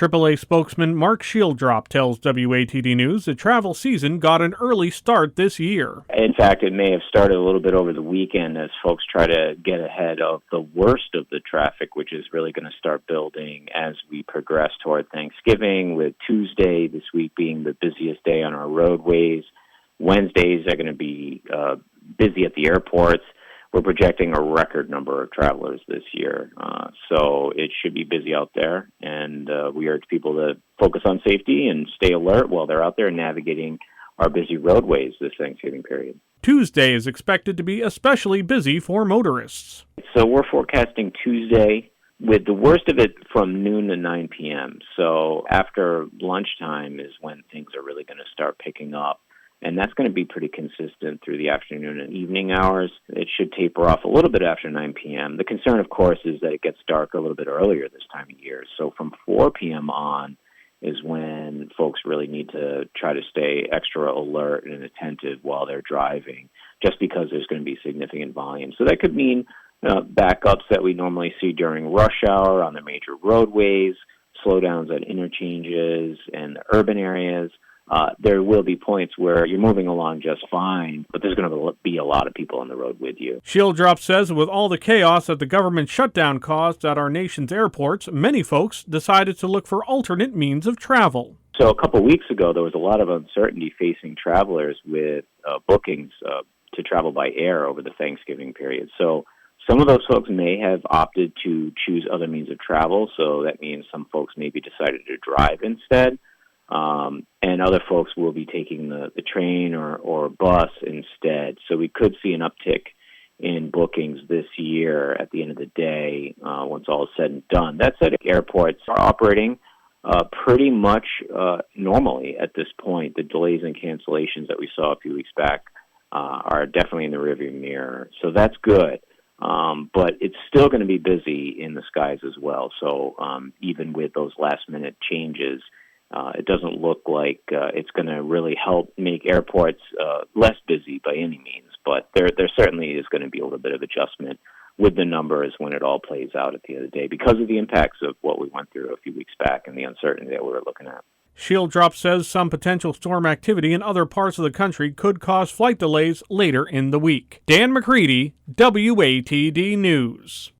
AAA spokesman Mark Shieldrop tells WATD News the travel season got an early start this year. In fact, it may have started a little bit over the weekend as folks try to get ahead of the worst of the traffic, which is really going to start building as we progress toward Thanksgiving, with Tuesday this week being the busiest day on our roadways. Wednesdays are going to be busy at the airports. We're projecting a record number of travelers this year, so it should be busy out there, and we urge people to focus on safety and stay alert while they're out there navigating our busy roadways this Thanksgiving period. Tuesday is expected to be especially busy for motorists. So we're forecasting Tuesday with the worst of it from noon to 9 p.m. So after lunchtime is when things are really going to start picking up. And that's going to be pretty consistent through the afternoon and evening hours. It should taper off a little bit after 9 p.m. The concern, of course, is that it gets dark a little bit earlier this time of year. So from 4 p.m. on is when folks really need to try to stay extra alert and attentive while they're driving, just because there's going to be significant volume. So that could mean backups that we normally see during rush hour on the major roadways, slowdowns at interchanges and the urban areas. There will be points where you're moving along just fine, but there's going to be a lot of people on the road with you. Shieldrop says with all the chaos that the government shutdown caused at our nation's airports, many folks decided to look for alternate means of travel. So a couple of weeks ago, there was a lot of uncertainty facing travelers with bookings to travel by air over the Thanksgiving period. So some of those folks may have opted to choose other means of travel. So that means some folks maybe decided to drive instead. And other folks will be taking the train or bus instead. So we could see an uptick in bookings this year at the end of the day once all is said and done. That said, airports are operating pretty much normally at this point. The delays and cancellations that we saw a few weeks back are definitely in the rearview mirror. So that's good. But it's still going to be busy in the skies as well. So even with those last-minute changes, it doesn't look like it's going to really help make airports less busy by any means, but there certainly is going to be a little bit of adjustment with the numbers when it all plays out at the end of the day because of the impacts of what we went through a few weeks back and the uncertainty that we were looking at. Shieldrop says some potential storm activity in other parts of the country could cause flight delays later in the week. Dan McCready, WATD News.